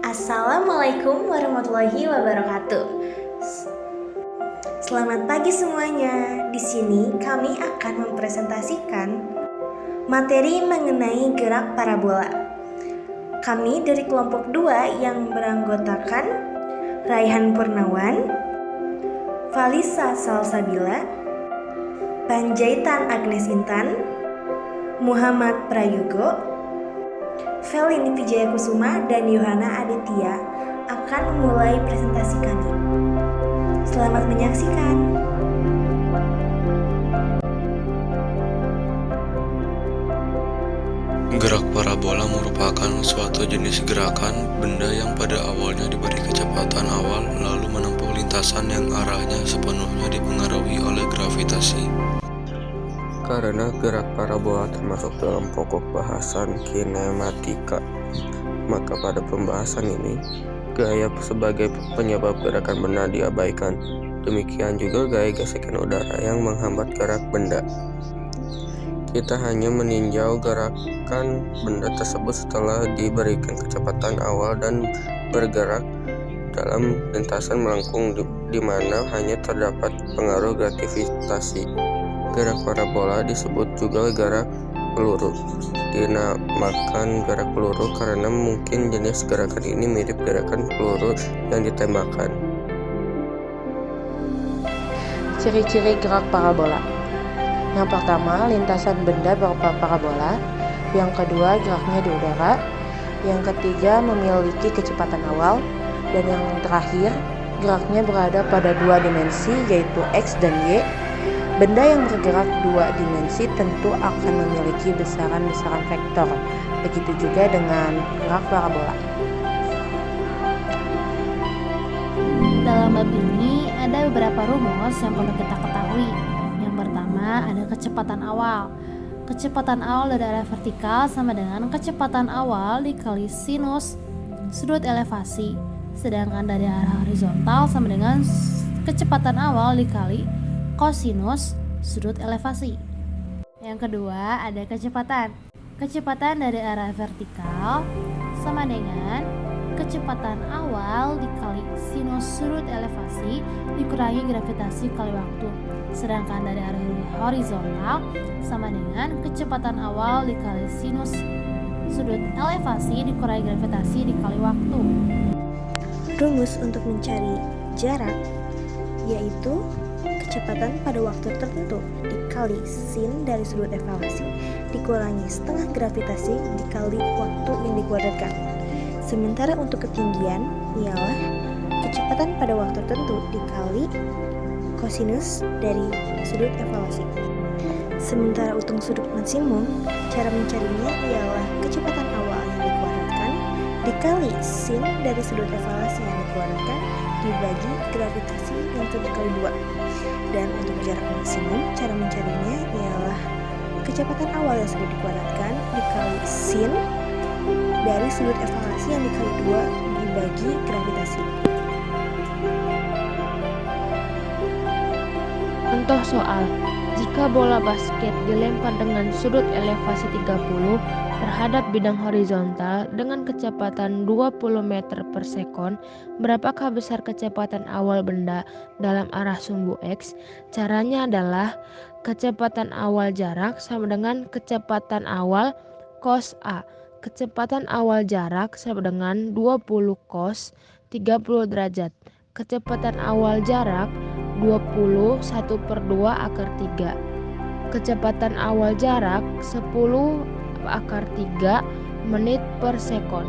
Assalamualaikum warahmatullahi wabarakatuh. Selamat pagi semuanya. Di sini kami akan mempresentasikan materi mengenai gerak parabola. Kami dari kelompok 2 yang beranggotakan Raihan Purnawan, Valisa Salsabila, Panjaitan Agnes Intan, Muhammad Prayogo, Felini Vijayakusuma, dan Yohana Aditya akan memulai presentasi kami. Selamat menyaksikan. Gerak parabola merupakan suatu jenis gerakan benda yang pada awalnya diberi kecepatan awal lalu menempuh lintasan yang arahnya sepenuhnya dipengaruhi oleh gravitasi. Karena gerak parabola termasuk dalam pokok bahasan kinematika, maka pada pembahasan ini, gaya sebagai penyebab gerakan benda diabaikan. Demikian juga gaya gesekan udara yang menghambat gerak benda. Kita hanya meninjau gerakan benda tersebut setelah diberikan kecepatan awal dan bergerak dalam lintasan melengkung di mana hanya terdapat pengaruh gravitasi. Gerak parabola disebut juga gerak peluru. Dinamakan gerak peluru karena mungkin jenis gerakan ini mirip gerakan peluru yang ditembakkan. Ciri-ciri gerak parabola. Yang pertama, lintasan benda berupa parabola. Yang kedua, geraknya di udara. Yang ketiga, memiliki kecepatan awal. Dan yang terakhir, geraknya berada pada dua dimensi, yaitu X dan Y. Benda yang bergerak dua dimensi tentu akan memiliki besaran-besaran vektor. Begitu juga dengan gerak parabola. Dalam bab ini ada beberapa rumus yang perlu kita ketahui. Yang pertama ada kecepatan awal. Kecepatan awal dari arah vertikal sama dengan kecepatan awal dikali sinus sudut elevasi. Sedangkan dari arah horizontal sama dengan kecepatan awal dikali kosinus sudut elevasi. Yang kedua ada kecepatan. Kecepatan dari arah vertikal sama dengan kecepatan awal dikali sinus sudut elevasi dikurangi gravitasi kali waktu. Sedangkan dari arah horizontal sama dengan kecepatan awal dikali sinus sudut elevasi dikurangi gravitasi dikali waktu. Rumus untuk mencari jarak yaitu kecepatan pada waktu tertentu dikali sin dari sudut evaluasi dikurangi setengah gravitasi dikali waktu yang dikuadratkan. Sementara untuk ketinggian ialah kecepatan pada waktu tertentu dikali kosinus dari sudut evaluasi. Sementara untuk sudut maksimum, cara mencarinya ialah kecepatan awal yang dikuadratkan dikali sin dari sudut evaluasi yang dikuadratkan dibagi gravitasi yang dikali 2. Dan untuk jarak maksimum, cara mencarinya ialah kecepatan awal yang sudah dikuadratkan dikali sin dari sudut evaluasi yang dikali 2 dibagi gravitasi. Contoh soal, jika bola basket dilempar dengan sudut elevasi 30 terhadap bidang horizontal dengan kecepatan 20 meter per sekon, berapakah besar kecepatan awal benda dalam arah sumbu X? Caranya adalah kecepatan awal jarak sama dengan kecepatan awal cos A. Kecepatan awal jarak sama dengan 20 cos 30 derajat. Kecepatan awal jarak 20 1/2 akar 3. Kecepatan awal jarak 10 akar 3 menit per sekon.